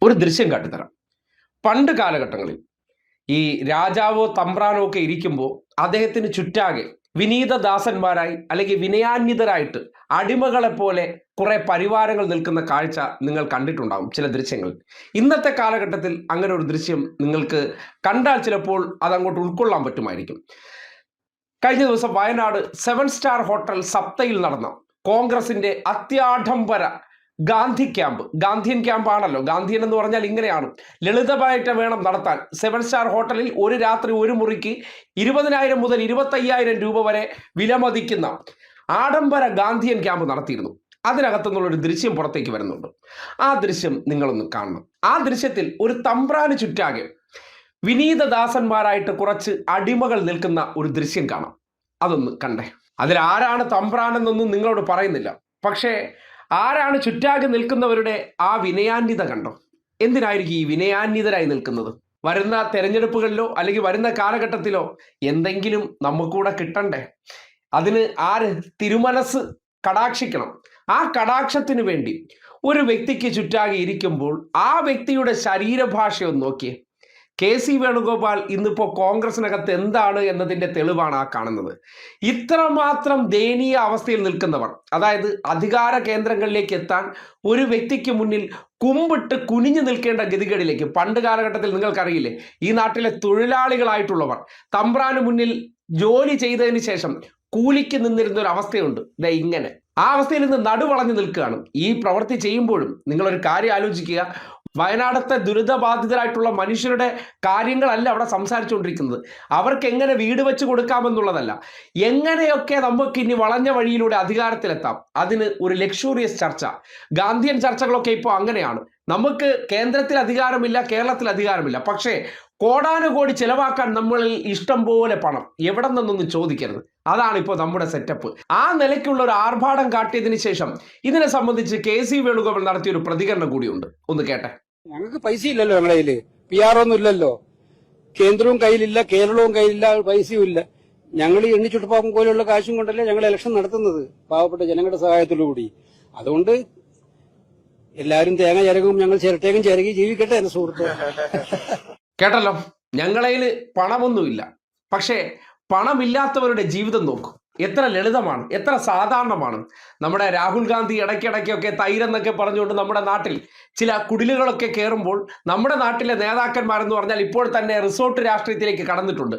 ഒരു ദൃശ്യം കാട്ടിത്തരാം. പണ്ട് കാലഘട്ടങ്ങളിൽ ഈ രാജാവോ തമ്പ്രാനോ ഒക്കെ ഇരിക്കുമ്പോൾ അദ്ദേഹത്തിന് ചുറ്റാകെ വിനീതദാസന്മാരായി അല്ലെങ്കിൽ വിനയാന്വിതരായിട്ട് അടിമകളെ പോലെ കുറെ പരിവാരങ്ങൾ നിൽക്കുന്ന കാഴ്ച നിങ്ങൾ കണ്ടിട്ടുണ്ടാകും ചില ദൃശ്യങ്ങൾ. ഇന്നത്തെ കാലഘട്ടത്തിൽ അങ്ങനെ ഒരു ദൃശ്യം നിങ്ങൾക്ക് കണ്ടാൽ ചിലപ്പോൾ അതങ്ങോട്ട് ഉൾക്കൊള്ളാൻ പറ്റുമായിരിക്കും. കഴിഞ്ഞ ദിവസം വയനാട് 7 സ്റ്റാർ ഹോട്ടൽ സപ്തയിൽ നടന്ന കോൺഗ്രസിന്റെ അത്യാഡംബര ഗാന്ധിയൻ ക്യാമ്പാണല്ലോ. ഗാന്ധിയൻ എന്ന് പറഞ്ഞാൽ ഇങ്ങനെയാണ്, ലളിതമായിട്ട് വേണം നടത്താൻ. 7 സ്റ്റാർ ഹോട്ടലിൽ ഒരു രാത്രി ഒരു മുറിക്ക് 20,000 മുതൽ 25,000 രൂപ വരെ വിലമതിക്കുന്ന ആഡംബര ഗാന്ധിയൻ ക്യാമ്പ് നടത്തിയിരുന്നു. അതിനകത്തുനിന്നുള്ളൊരു ദൃശ്യം പുറത്തേക്ക് വരുന്നുണ്ട്. ആ ദൃശ്യം നിങ്ങളൊന്ന് കാണണം. ആ ദൃശ്യത്തിൽ ഒരു തമ്പ്രാന് ചുറ്റാകെ വിനീതദാസന്മാരായിട്ട് കുറച്ച് അടിമകൾ നിൽക്കുന്ന ഒരു ദൃശ്യം കാണാം. അതൊന്ന് കണ്ടേ. അതിൽ ആരാണ് തമ്പ്രാനെന്നൊന്നും നിങ്ങളോട് പറയുന്നില്ല, പക്ഷേ ആരാണ് ചുറ്റാകെ നിൽക്കുന്നവരുടെ ആ വിനയാന്വിത കണ്ടോ. എന്തിനായിരിക്കും ഈ വിനയാന്വിതരായി നിൽക്കുന്നത്? വരുന്ന തെരഞ്ഞെടുപ്പുകളിലോ അല്ലെങ്കിൽ വരുന്ന കാലഘട്ടത്തിലോ എന്തെങ്കിലും നമുക്കൂടെ കിട്ടണ്ടേ? അതിന് ആര് തിരുമനസ് കടാക്ഷിക്കണം. ആ കടാക്ഷത്തിന് വേണ്ടി ഒരു വ്യക്തിക്ക് ചുറ്റാകെ ഇരിക്കുമ്പോൾ ആ വ്യക്തിയുടെ ശരീരഭാഷ ഒന്ന് നോക്കിയേ. കെ.സി. വേണുഗോപാൽ ഇന്നിപ്പോൾ കോൺഗ്രസിനകത്ത് എന്താണ് എന്നതിൻ്റെ തെളിവാണ് ആ കാണുന്നത്. ഇത്രമാത്രം ദയനീയ അവസ്ഥയിൽ നിൽക്കുന്നവർ, അതായത് അധികാര കേന്ദ്രങ്ങളിലേക്ക് എത്താൻ ഒരു വ്യക്തിക്ക് മുന്നിൽ കുമ്പിട്ട് കുനിഞ്ഞു നിൽക്കേണ്ട ഗതികേടിലേക്ക് പണ്ട് കാലഘട്ടത്തിൽ നിങ്ങൾക്കറിയില്ലേ, ഈ നാട്ടിലെ തൊഴിലാളികളായിട്ടുള്ളവർ തമ്പ്രാന് മുന്നിൽ ജോലി ചെയ്തതിന് ശേഷം കൂലിക്ക് നിന്നിരുന്ന ഒരു അവസ്ഥയുണ്ട്. ഇങ്ങനെ ആ അവസ്ഥയിൽ നിന്ന് നടുവളഞ്ഞു നിൽക്കുകയാണ്. ഈ പ്രവൃത്തി ചെയ്യുമ്പോഴും നിങ്ങളൊരു കാര്യം ആലോചിക്കുക. വയനാടത്തെ ദുരിതബാധിതരായിട്ടുള്ള മനുഷ്യരുടെ കാര്യങ്ങളല്ല അവിടെ സംസാരിച്ചുകൊണ്ടിരിക്കുന്നത്. അവർക്ക് എങ്ങനെ വീട് വെച്ച് കൊടുക്കാമെന്നുള്ളതല്ല, എങ്ങനെയൊക്കെ നമുക്ക് ഇനി വളഞ്ഞ വഴിയിലൂടെ അധികാരത്തിലെത്താം. അതിന് ഒരു ലക്ഷൂറിയസ് ചർച്ച. ഗാന്ധിയൻ ചർച്ചകളൊക്കെ ഇപ്പോൾ അങ്ങനെയാണ്. നമുക്ക് കേന്ദ്രത്തിൽ അധികാരമില്ല, കേരളത്തിൽ അധികാരമില്ല, പക്ഷേ കോടാനുകോടി ചെലവാക്കാൻ നമ്മളിൽ ഇഷ്ടം പോലെ പണം എവിടെ നിന്നൊന്നും ചോദിക്കരുത്. അതാണ് ഇപ്പോൾ നമ്മുടെ സെറ്റപ്പ്. ആ നിലയ്ക്കുള്ള ഒരു ആർഭാടം കാട്ടിയതിന് ശേഷം ഇതിനെ സംബന്ധിച്ച് കെ.സി. വേണുഗോപാൽ നടത്തിയൊരു പ്രതികരണം കൂടിയുണ്ട്. ഒന്ന് കേട്ടെ. ഞങ്ങൾക്ക് പൈസ ഇല്ലല്ലോ, ഞങ്ങളുടെ കയ്യില് PR ഒന്നും ഇല്ലല്ലോ, കേന്ദ്രവും കയ്യിലില്ല, കേരളവും കയ്യിലില്ല, പൈസയും ഇല്ല. ഞങ്ങൾ ഈ എണ്ണിച്ചുട്ടുപ്പാക്കും പോലെയുള്ള കാശും കൊണ്ടല്ലേ ഞങ്ങൾ ഇലക്ഷൻ നടത്തുന്നത്, പാവപ്പെട്ട ജനങ്ങളുടെ സഹായത്തോടുകൂടി. അതുകൊണ്ട് എല്ലാവരും തേങ്ങ ചിരകും, ഞങ്ങൾ ചിരട്ടേക്കും ചിരകി ജീവിക്കട്ടെ എന്റെ സുഹൃത്ത്. കേട്ടല്ലോ, ഞങ്ങളതിൽ പണമൊന്നുമില്ല, പക്ഷേ പണമില്ലാത്തവരുടെ ജീവിതം നോക്കൂ. എത്ര ലളിതമാണ്, എത്ര സാധാരണമാണ്. നമ്മുടെ രാഹുൽ ഗാന്ധി ഇടയ്ക്കിടയ്ക്കൊക്കെ തൈരെന്നൊക്കെ പറഞ്ഞുകൊണ്ട് നമ്മുടെ നാട്ടിൽ ചില കുടിലുകളൊക്കെ കയറുമ്പോൾ നമ്മുടെ നാട്ടിലെ നേതാക്കന്മാരെന്ന് പറഞ്ഞാൽ ഇപ്പോൾ തന്നെ റിസോർട്ട് രാഷ്ട്രീയത്തിലേക്ക് കടന്നിട്ടുണ്ട്.